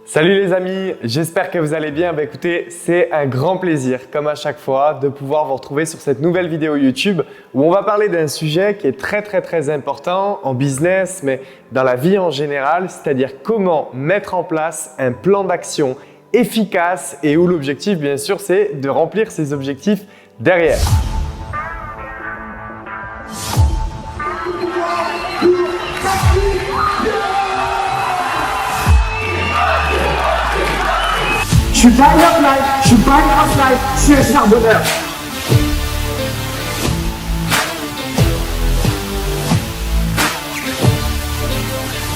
Salut les amis, j'espère que vous allez bien. Écoutez, c'est un grand plaisir, comme à chaque fois, de pouvoir vous retrouver sur cette nouvelle vidéo YouTube où on va parler d'un sujet qui est très important en business, mais dans la vie en général, c'est-à-dire comment mettre en place un plan d'action efficace et où l'objectif, bien sûr, c'est de remplir ses objectifs derrière. Je suis pas une off life, je suis pas une off life, je suis un charbonneur.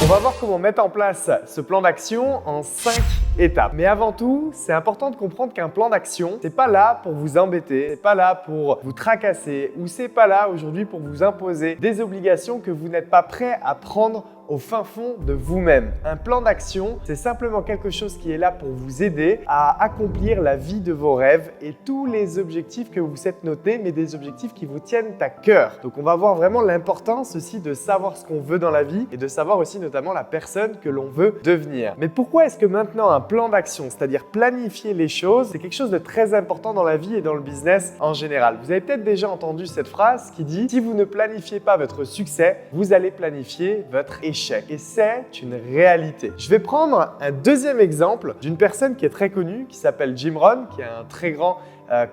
On va voir comment mettre en place ce plan d'action en 5 étapes. Mais avant tout, c'est important de comprendre qu'un plan d'action, c'est pas là pour vous embêter, c'est pas là pour vous tracasser ou c'est pas là aujourd'hui pour vous imposer des obligations que vous n'êtes pas prêt à prendre au fin fond de vous-même. Un plan d'action, c'est simplement quelque chose qui est là pour vous aider à accomplir la vie de vos rêves et tous les objectifs que vous êtes notés, mais des objectifs qui vous tiennent à cœur. Donc on va voir vraiment l'importance aussi de savoir ce qu'on veut dans la vie et de savoir aussi notamment la personne que l'on veut devenir. Mais pourquoi est-ce que maintenant un plan d'action, c'est-à-dire planifier les choses, c'est quelque chose de très important dans la vie et dans le business en général? Vous avez peut-être déjà entendu cette phrase qui dit « Si vous ne planifiez pas votre succès, vous allez planifier votre échec ». Et c'est une réalité. Je vais prendre un deuxième exemple d'une personne qui est très connue, qui s'appelle Jim Rohn, qui est un très grand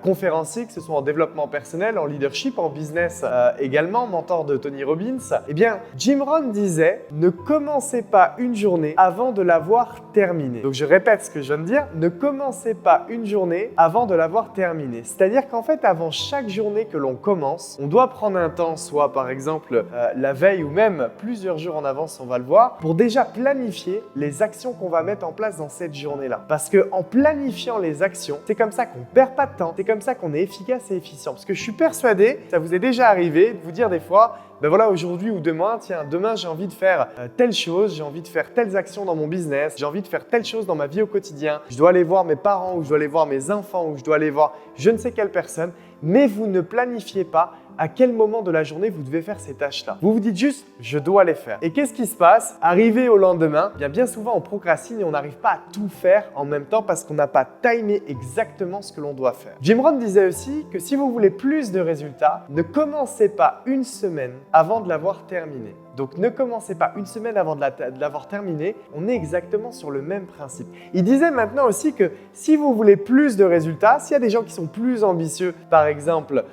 conférencier, que ce soit en développement personnel, en leadership, en business également, mentor de Tony Robbins. Eh bien, Jim Rohn disait « Ne commencez pas une journée avant de l'avoir terminée ». Donc, je répète ce que je viens de dire, ne commencez pas une journée avant de l'avoir terminée. C'est-à-dire qu'en fait, avant chaque journée que l'on commence, on doit prendre un temps, soit par exemple la veille ou même plusieurs jours en avance, on va le voir, pour déjà planifier les actions qu'on va mettre en place dans cette journée-là. Parce qu'en planifiant les actions, c'est comme ça qu'on ne perd pas de temps. C'est comme ça qu'on est efficace et efficient. Parce que je suis persuadé, ça vous est déjà arrivé de vous dire des fois, ben voilà, aujourd'hui ou demain, tiens, demain j'ai envie de faire telle chose, j'ai envie de faire telles actions dans mon business, j'ai envie de faire telle chose dans ma vie au quotidien, je dois aller voir mes parents ou je dois aller voir mes enfants ou je dois aller voir je ne sais quelle personne, mais vous ne planifiez pas à quel moment de la journée vous devez faire ces tâches-là. Vous vous dites juste « je dois les faire ». Et qu'est-ce qui se passe? Arrivé au lendemain, bien souvent on procrastine et on n'arrive pas à tout faire en même temps parce qu'on n'a pas timé exactement ce que l'on doit faire. Jim Rohn disait aussi que si vous voulez plus de résultats, ne commencez pas une semaine avant de l'avoir terminé. Donc ne commencez pas une semaine avant de l'avoir terminé, on est exactement sur le même principe. Il disait maintenant aussi que si vous voulez plus de résultats, s'il y a des gens qui sont plus ambitieux, par exemple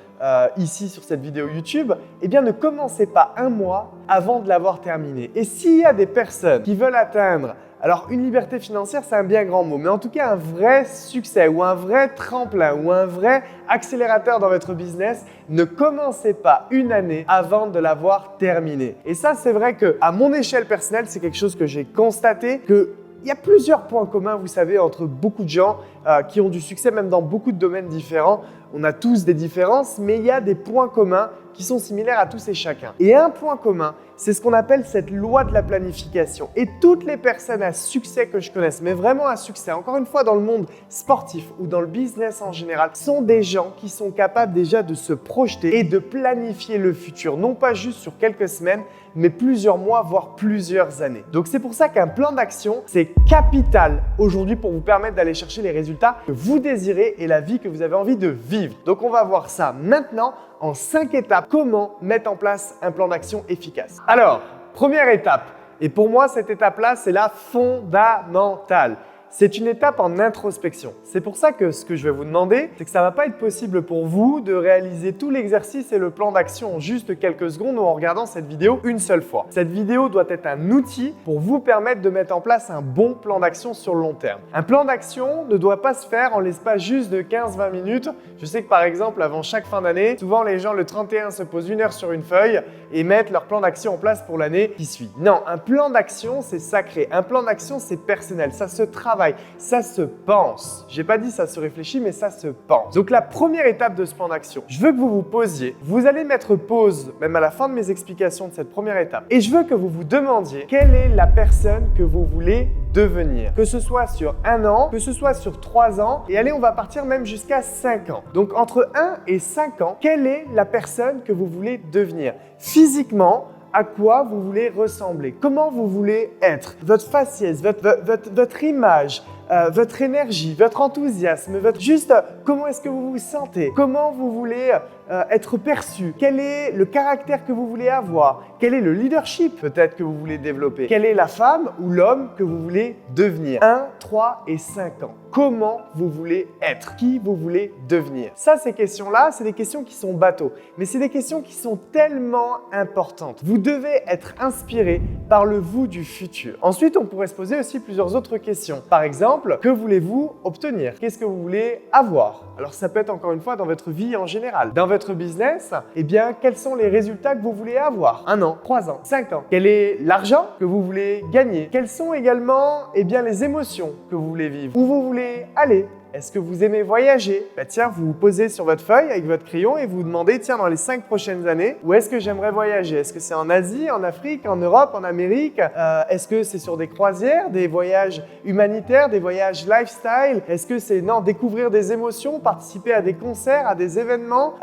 ici sur cette vidéo YouTube, eh bien ne commencez pas un mois avant de l'avoir terminé. Et s'il y a des personnes qui veulent atteindre, alors une liberté financière c'est un bien grand mot, mais en tout cas un vrai succès ou un vrai tremplin ou un vrai accélérateur dans votre business, ne commencez pas une année avant de l'avoir terminé. Et ça c'est vrai qu'à mon échelle personnelle, c'est quelque chose que j'ai constaté que il y a plusieurs points communs, vous savez, entre beaucoup de gens qui ont du succès, même dans beaucoup de domaines différents. On a tous des différences, mais il y a des points communs qui sont similaires à tous et chacun. Et un point commun, c'est ce qu'on appelle cette loi de la planification. Et toutes les personnes à succès que je connaisse, mais vraiment à succès, encore une fois dans le monde sportif ou dans le business en général, sont des gens qui sont capables déjà de se projeter et de planifier le futur, non pas juste sur quelques semaines, mais plusieurs mois, voire plusieurs années. Donc c'est pour ça qu'un plan d'action, c'est capital aujourd'hui pour vous permettre d'aller chercher les résultats que vous désirez et la vie que vous avez envie de vivre. Donc on va voir ça maintenant en 5 étapes, comment mettre en place un plan d'action efficace. Alors, première étape, et pour moi cette étape-là, c'est la fondamentale. C'est une étape en introspection. C'est pour ça que ce que je vais vous demander, c'est que ça ne va pas être possible pour vous de réaliser tout l'exercice et le plan d'action en juste quelques secondes ou en regardant cette vidéo une seule fois. Cette vidéo doit être un outil pour vous permettre de mettre en place un bon plan d'action sur le long terme. Un plan d'action ne doit pas se faire en l'espace juste de 15-20 minutes. Je sais que par exemple, avant chaque fin d'année, souvent les gens le 31 se posent 1 heure sur une feuille et mettent leur plan d'action en place pour l'année qui suit. Non, un plan d'action, c'est sacré. Un plan d'action, c'est personnel. Ça se travaille. Ça se pense. J'ai pas dit ça se réfléchit, mais ça se pense. Donc la première étape de ce plan d'action, je veux que vous vous posiez. Vous allez mettre pause, même à la fin de mes explications de cette première étape. Et je veux que vous vous demandiez quelle est la personne que vous voulez devenir. Que ce soit sur 1 an, que ce soit sur 3 ans. Et allez, on va partir même jusqu'à 5 ans. Donc entre 1 et 5 ans, quelle est la personne que vous voulez devenir? Physiquement, à quoi vous voulez ressembler, comment vous voulez être, votre faciès, votre image, votre énergie, votre enthousiasme, juste comment est-ce que vous vous sentez, comment vous voulez être perçu, quel est le caractère que vous voulez avoir, quel est le leadership peut-être que vous voulez développer, quelle est la femme ou l'homme que vous voulez devenir. 1, 3 et 5 ans. Comment vous voulez être, qui vous voulez devenir. Ça, ces questions-là, c'est des questions qui sont bateaux, mais c'est des questions qui sont tellement importantes. Vous devez être inspiré par le vous du futur. Ensuite, on pourrait se poser aussi plusieurs autres questions. Par exemple, que voulez-vous obtenir? Qu'est-ce que vous voulez avoir? Alors, ça peut être encore une fois dans votre vie en général. Dans votre business, eh bien, quels sont les résultats que vous voulez avoir? 1 an, 3 ans, 5 ans. Quel est l'argent que vous voulez gagner? Quelles sont également, eh bien, les émotions que vous voulez vivre? Où vous voulez aller? Est-ce que vous aimez voyager? Tiens, vous vous posez sur votre feuille avec votre crayon et vous vous demandez, tiens, dans les 5 prochaines années, où est-ce que j'aimerais voyager? Est-ce que c'est en Asie, en Afrique, en Europe, en Amérique? Est-ce que c'est sur des croisières, des voyages humanitaires, des voyages lifestyle? Est-ce que c'est, non, découvrir des émotions, participer à des concerts, à des événements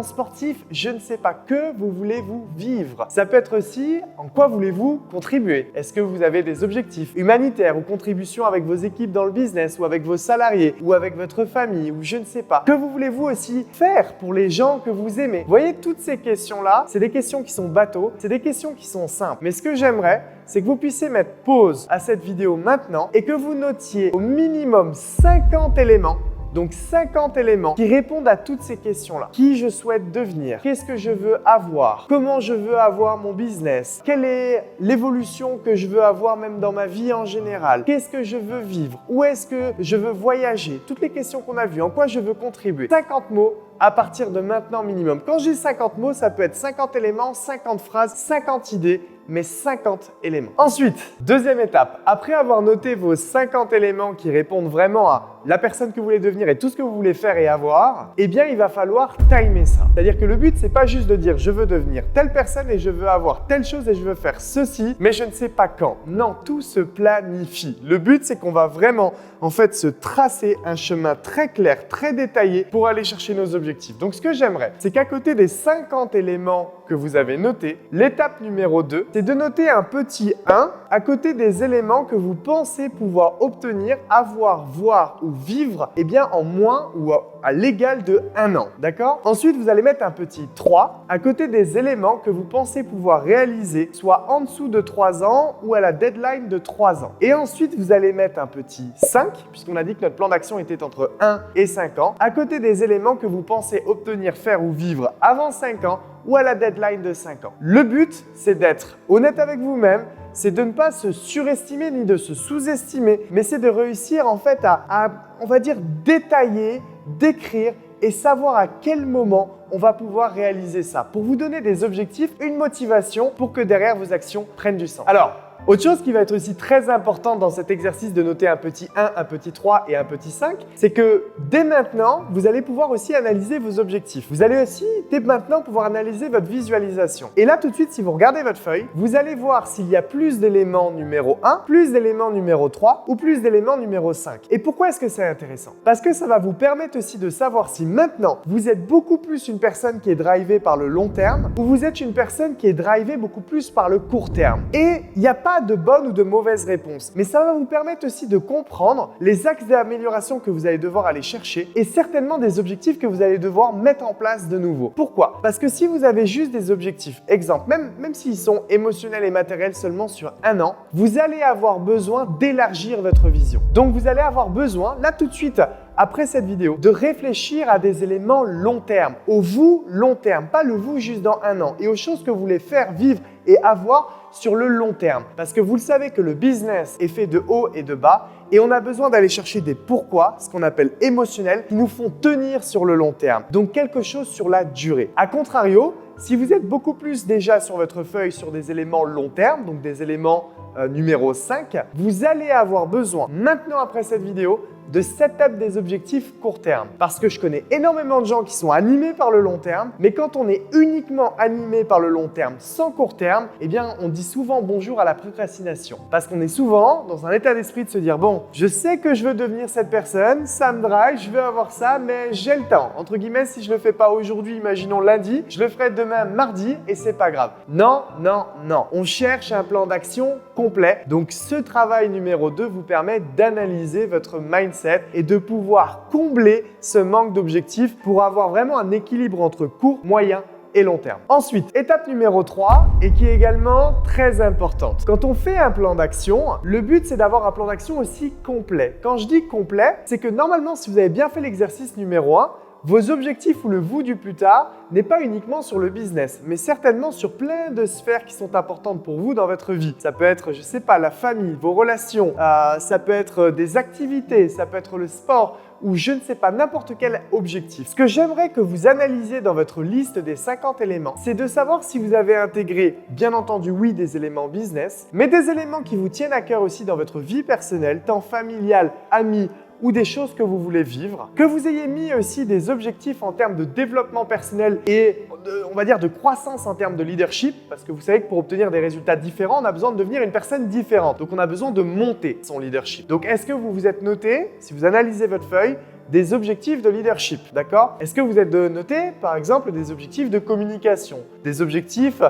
sportifs? Je ne sais pas. Que vous voulez-vous vivre? Ça peut être aussi, en quoi voulez-vous contribuer? Est-ce que vous avez des objectifs humanitaires ou contributions avec vos équipes dans le business ou avec vos salariés ou avec votre famille ou je ne sais pas. Que voulez-vous aussi faire pour les gens que vous aimez? Vous voyez, toutes ces questions-là, c'est des questions qui sont bateaux, c'est des questions qui sont simples. Mais ce que j'aimerais, c'est que vous puissiez mettre pause à cette vidéo maintenant et que vous notiez au minimum 50 éléments. Donc 50 éléments qui répondent à toutes ces questions-là. Qui je souhaite devenir? Qu'est-ce que je veux avoir? Comment je veux avoir mon business? Quelle est l'évolution que je veux avoir même dans ma vie en général? Qu'est-ce que je veux vivre? Où est-ce que je veux voyager? Toutes les questions qu'on a vues, en quoi je veux contribuer? 50 mots à partir de maintenant minimum. Quand je dis 50 mots, ça peut être 50 éléments, 50 phrases, 50 idées, mais 50 éléments. Ensuite, deuxième étape, après avoir noté vos 50 éléments qui répondent vraiment à la personne que vous voulez devenir et tout ce que vous voulez faire et avoir, eh bien, il va falloir timer ça. C'est-à-dire que le but, c'est pas juste de dire je veux devenir telle personne et je veux avoir telle chose et je veux faire ceci, mais je ne sais pas quand. Non, tout se planifie. Le but, c'est qu'on va vraiment, en fait, se tracer un chemin très clair, très détaillé pour aller chercher nos objectifs. Donc, ce que j'aimerais, c'est qu'à côté des 50 éléments que vous avez notés, l'étape numéro 2, c'est de noter un petit 1 à côté des éléments que vous pensez pouvoir obtenir, avoir, voir ou vivre, eh bien, en moins ou à l'égal de 1 an. D'accord? Ensuite, vous allez mettre un petit 3 à côté des éléments que vous pensez pouvoir réaliser, soit en dessous de 3 ans ou à la deadline de 3 ans. Et ensuite, vous allez mettre un petit 5, puisqu'on a dit que notre plan d'action était entre 1 et 5 ans, à côté des éléments que vous pensez obtenir, faire ou vivre avant 5 ans ou à la deadline de 5 ans. Le but, c'est d'être honnête avec vous-même, c'est de ne pas se surestimer ni de se sous-estimer, mais c'est de réussir en fait à, on va dire, détailler, décrire et savoir à quel moment on va pouvoir réaliser ça pour vous donner des objectifs, une motivation pour que derrière vos actions prennent du sens. Alors, autre chose qui va être aussi très importante dans cet exercice de noter un petit 1, un petit 3 et un petit 5, c'est que dès maintenant, vous allez pouvoir aussi analyser vos objectifs. Vous allez aussi, dès maintenant, pouvoir analyser votre visualisation. Et là, tout de suite, si vous regardez votre feuille, vous allez voir s'il y a plus d'éléments numéro 1, plus d'éléments numéro 3 ou plus d'éléments numéro 5. Et pourquoi est-ce que c'est intéressant? Parce que ça va vous permettre aussi de savoir si maintenant, vous êtes beaucoup plus une personne qui est drivée par le long terme ou vous êtes une personne qui est drivée beaucoup plus par le court terme. Et il n'y a pas de bonne ou de mauvaise réponse, mais ça va vous permettre aussi de comprendre les axes d'amélioration que vous allez devoir aller chercher et certainement des objectifs que vous allez devoir mettre en place de nouveau. Pourquoi? Parce que si vous avez juste des objectifs, exemple, même s'ils sont émotionnels et matériels seulement sur 1 an, vous allez avoir besoin d'élargir votre vision. Donc vous allez avoir besoin, là tout de suite, après cette vidéo, de réfléchir à des éléments long terme, au vous long terme, pas le vous juste dans 1 an, et aux choses que vous voulez faire, vivre et avoir sur le long terme. Parce que vous le savez que le business est fait de haut et de bas et on a besoin d'aller chercher des pourquoi, ce qu'on appelle émotionnels, qui nous font tenir sur le long terme. Donc quelque chose sur la durée. A contrario, si vous êtes beaucoup plus déjà sur votre feuille sur des éléments long terme, donc des éléments numéro 5, vous allez avoir besoin maintenant après cette vidéo de setup des objectifs court terme. Parce que je connais énormément de gens qui sont animés par le long terme, mais quand on est uniquement animé par le long terme sans court terme, eh bien on dit souvent bonjour à la procrastination. Parce qu'on est souvent dans un état d'esprit de se dire bon, je sais que je veux devenir cette personne, ça me drive, je veux avoir ça, mais j'ai le temps. Entre guillemets, si je le fais pas aujourd'hui, imaginons lundi, je le ferai demain mardi et c'est pas grave. Non, non, non. On cherche un plan d'action complet. Donc ce travail numéro 2 vous permet d'analyser votre mindset et de pouvoir combler ce manque d'objectifs pour avoir vraiment un équilibre entre court, moyen et long terme. Ensuite, étape numéro 3 et qui est également très importante. Quand on fait un plan d'action, le but c'est d'avoir un plan d'action aussi complet. Quand je dis complet, c'est que normalement si vous avez bien fait l'exercice numéro 1, vos objectifs ou le vous du plus tard n'est pas uniquement sur le business, mais certainement sur plein de sphères qui sont importantes pour vous dans votre vie. Ça peut être, je sais pas, la famille, vos relations, ça peut être des activités, ça peut être le sport ou je ne sais pas, n'importe quel objectif. Ce que j'aimerais que vous analysiez dans votre liste des 50 éléments, c'est de savoir si vous avez intégré, bien entendu, oui, des éléments business, mais des éléments qui vous tiennent à cœur aussi dans votre vie personnelle, tant familiale, amie, ou des choses que vous voulez vivre, que vous ayez mis aussi des objectifs en termes de développement personnel et on va dire de croissance en termes de leadership, parce que vous savez que pour obtenir des résultats différents, on a besoin de devenir une personne différente. Donc on a besoin de monter son leadership. Donc est-ce que vous vous êtes noté, si vous analysez votre feuille, des objectifs de leadership, d'accord? Est-ce que vous êtes noté, par exemple, des objectifs de communication, des objectifs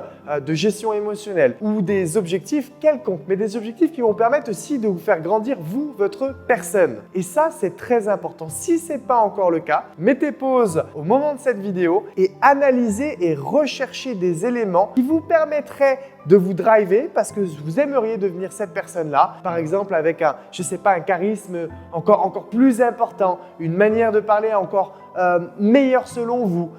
de gestion émotionnelle ou des objectifs quelconques, mais des objectifs qui vont permettre aussi de vous faire grandir, vous, votre personne. Et ça, c'est très important. Si ce n'est pas encore le cas, mettez pause au moment de cette vidéo et analysez et recherchez des éléments qui vous permettraient de vous driver parce que vous aimeriez devenir cette personne-là, par exemple avec un, je sais pas, un charisme encore plus important, une manière de parler encore meilleure selon vous,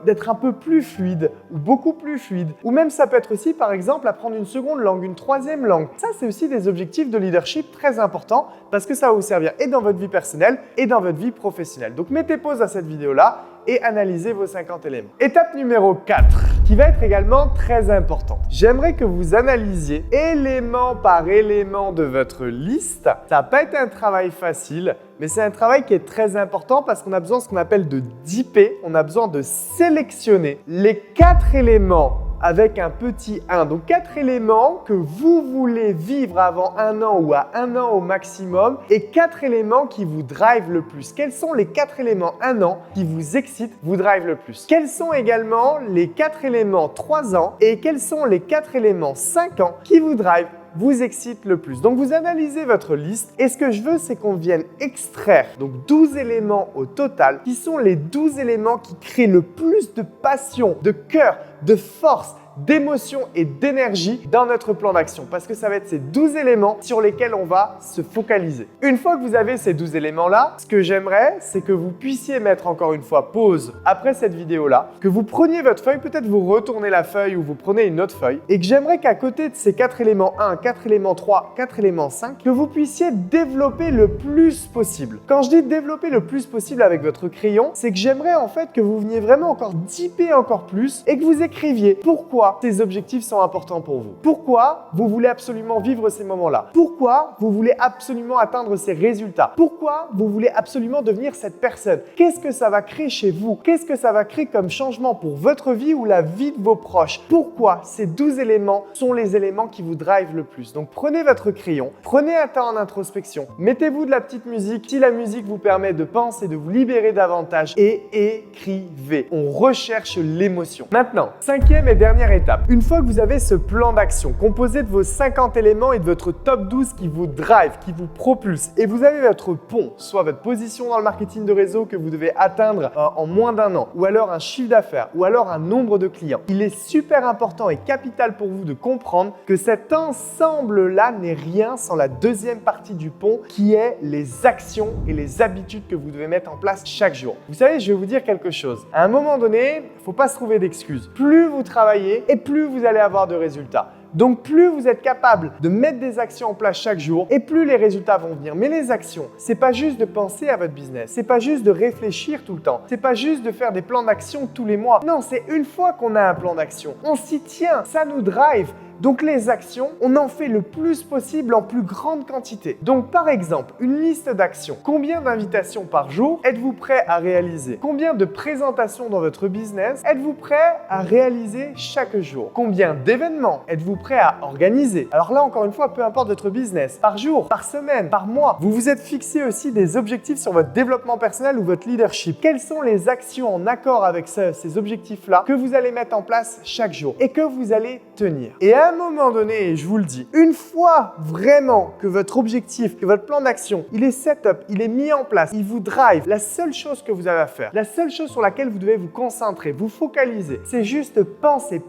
d'être un peu plus fluide ou beaucoup plus fluide. Ou même ça peut être aussi par exemple apprendre une seconde langue, une troisième langue. Ça c'est aussi des objectifs de leadership très importants parce que ça va vous servir et dans votre vie personnelle et dans votre vie professionnelle. Donc mettez pause à cette vidéo-là et analysez vos 50 éléments. Étape numéro 4, qui va être également très importante. J'aimerais que vous analysiez élément par élément de votre liste. Ça va pas être un travail facile, mais c'est un travail qui est très important parce qu'on a besoin de ce qu'on appelle de dipper. On a besoin de sélectionner les 4 éléments avec un petit 1. Donc 4 éléments que vous voulez vivre avant 1 an ou à 1 an au maximum et 4 éléments qui vous drive le plus. Quels sont les 4 éléments 1 an qui vous excitent, vous drive le plus? Quels sont également les 4 éléments 3 ans et quels sont les 4 éléments 5 ans qui vous drive, vous excite le plus? Donc vous analysez votre liste et ce que je veux c'est qu'on vienne extraire donc 12 éléments au total qui sont les 12 éléments qui créent le plus de passion, de cœur, de force, d'émotion et d'énergie dans notre plan d'action parce que ça va être ces 12 éléments sur lesquels on va se focaliser. Une fois que vous avez ces 12 éléments-là, ce que j'aimerais, c'est que vous puissiez mettre encore une fois pause après cette vidéo-là, que vous preniez votre feuille, peut-être vous retournez la feuille ou vous prenez une autre feuille et que j'aimerais qu'à côté de ces 4 éléments 1, 4 éléments 3, 4 éléments 5, que vous puissiez développer le plus possible. Quand je dis développer le plus possible avec votre crayon, c'est que j'aimerais en fait que vous veniez vraiment encore dipper encore plus et que vous écriviez pourquoi ces objectifs sont importants pour vous. Pourquoi vous voulez absolument vivre ces moments-là? Pourquoi vous voulez absolument atteindre ces résultats? Pourquoi vous voulez absolument devenir cette personne? Qu'est-ce que ça va créer chez vous? Qu'est-ce que ça va créer comme changement pour votre vie ou la vie de vos proches? Pourquoi ces 12 éléments sont les éléments qui vous drive le plus? Donc prenez votre crayon, prenez un temps en introspection, mettez-vous de la petite musique si la musique vous permet de penser, de vous libérer davantage et écrivez. On recherche l'émotion. Maintenant, 5e et dernière étape. Une fois que vous avez ce plan d'action composé de vos 50 éléments et de votre top 12 qui vous drive, qui vous propulse et vous avez votre pont, soit votre position dans le marketing de réseau que vous devez atteindre en moins d'1 an ou alors un chiffre d'affaires ou alors un nombre de clients. Il est super important et capital pour vous de comprendre que cet ensemble-là n'est rien sans la deuxième partie du pont qui est les actions et les habitudes que vous devez mettre en place chaque jour. Vous savez, je vais vous dire quelque chose. À un moment donné, il ne faut pas se trouver d'excuses. Plus vous travaillez et plus vous allez avoir de résultats. Donc plus vous êtes capable de mettre des actions en place chaque jour et plus les résultats vont venir. Mais les actions, c'est pas juste de penser à votre business, c'est pas juste de réfléchir tout le temps, c'est pas juste de faire des plans d'action tous les mois. Non, c'est une fois qu'on a un plan d'action, on s'y tient, ça nous drive Donc les actions, on en fait le plus possible en plus grande quantité. Donc par exemple, une liste d'actions. Combien d'invitations par jour êtes-vous prêt à réaliser? Combien de présentations dans votre business êtes-vous prêt à réaliser chaque jour? Combien d'événements êtes-vous prêt à organiser? Alors là, encore une fois, peu importe votre business, par jour, par semaine, par mois, vous vous êtes fixé aussi des objectifs sur votre développement personnel ou votre leadership. Quelles sont les actions en accord avec ces objectifs-là que vous allez mettre en place chaque jour et que vous allez tenir? Et à un moment donné, et je vous le dis, une fois vraiment que votre objectif, que votre plan d'action, il est set-up, il est mis en place, il vous drive, la seule chose que vous avez à faire, la seule chose sur laquelle vous devez vous concentrer, vous focaliser, c'est juste penser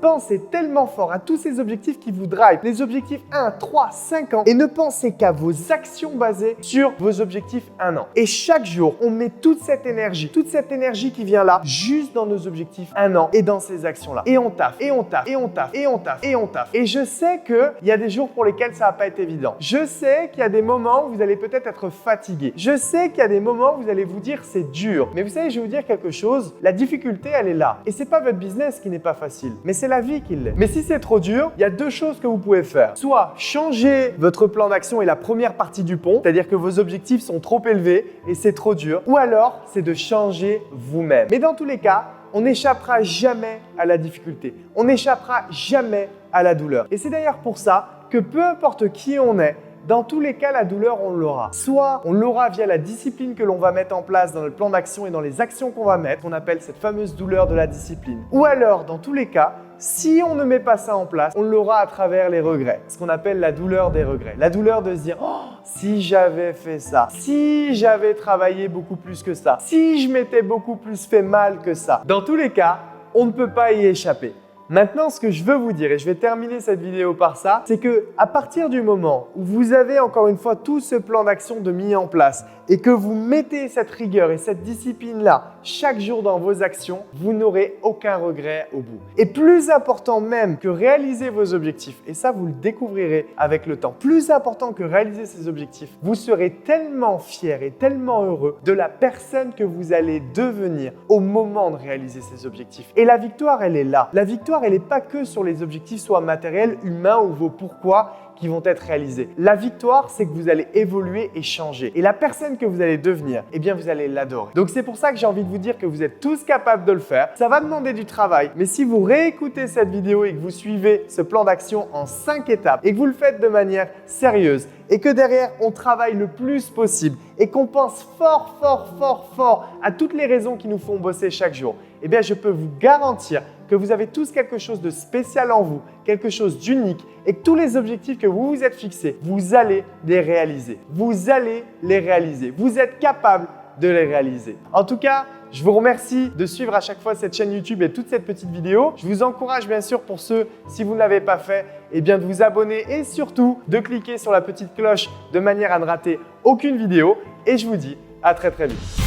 tellement fort à tous ces objectifs qui vous drive, les objectifs 1, 3, 5 ans, et ne pensez qu'à vos actions basées sur vos objectifs 1 an. Et chaque jour, on met toute cette énergie qui vient là, juste dans nos objectifs 1 an et dans ces actions-là. Et on taffe, et on taffe, et on taffe, et on taffe, et on taffe. Et je sais qu'il y a des jours pour lesquels ça va pas être évident. Je sais qu'il y a des moments où vous allez peut-être être fatigué. Je sais qu'il y a des moments où vous allez vous dire c'est dur. Mais vous savez, je vais vous dire quelque chose, la difficulté, elle est là. Et c'est pas votre business qui n'est pas facile, mais c'est la vie qui l'est. Mais si c'est trop dur, il y a deux choses que vous pouvez faire. Soit changer votre plan d'action et la première partie du pont, c'est-à-dire que vos objectifs sont trop élevés et c'est trop dur. Ou alors, c'est de changer vous-même. Mais dans tous les cas, on n'échappera jamais à la difficulté. On n'échappera jamais à la douleur. Et c'est d'ailleurs pour ça que peu importe qui on est, dans tous les cas, la douleur, on l'aura. Soit on l'aura via la discipline que l'on va mettre en place dans le plan d'action et dans les actions qu'on va mettre, qu'on appelle cette fameuse douleur de la discipline. Ou alors, dans tous les cas, si on ne met pas ça en place, on l'aura à travers les regrets, ce qu'on appelle la douleur des regrets. La douleur de se dire « Oh, si j'avais fait ça, si j'avais travaillé beaucoup plus que ça, si je m'étais beaucoup plus fait mal que ça ». Dans tous les cas, on ne peut pas y échapper. Maintenant, ce que je veux vous dire, et je vais terminer cette vidéo par ça, c'est que à partir du moment où vous avez encore une fois tout ce plan d'action de mis en place et que vous mettez cette rigueur et cette discipline-là chaque jour dans vos actions, vous n'aurez aucun regret au bout. Et plus important même que réaliser vos objectifs, et ça vous le découvrirez avec le temps, plus important que réaliser ces objectifs, vous serez tellement fier et tellement heureux de la personne que vous allez devenir au moment de réaliser ces objectifs. Et la victoire, elle est là. La victoire, elle n'est pas que sur les objectifs soit matériels, humains ou vos pourquoi qui vont être réalisés. La victoire, c'est que vous allez évoluer et changer. Et la personne que vous allez devenir, eh bien, vous allez l'adorer. Donc, c'est pour ça que j'ai envie de vous dire que vous êtes tous capables de le faire. Ça va demander du travail, mais si vous réécoutez cette vidéo et que vous suivez ce plan d'action en 5 étapes et que vous le faites de manière sérieuse et que derrière, on travaille le plus possible et qu'on pense fort à toutes les raisons qui nous font bosser chaque jour, eh bien, je peux vous garantir que vous avez tous quelque chose de spécial en vous, quelque chose d'unique et que tous les objectifs que vous vous êtes fixés, vous allez les réaliser. Vous allez les réaliser. Vous êtes capable de les réaliser. En tout cas, je vous remercie de suivre à chaque fois cette chaîne YouTube et toute cette petite vidéo. Je vous encourage bien sûr pour ceux, si vous ne l'avez pas fait, eh bien de vous abonner et surtout de cliquer sur la petite cloche de manière à ne rater aucune vidéo. Et je vous dis à très vite.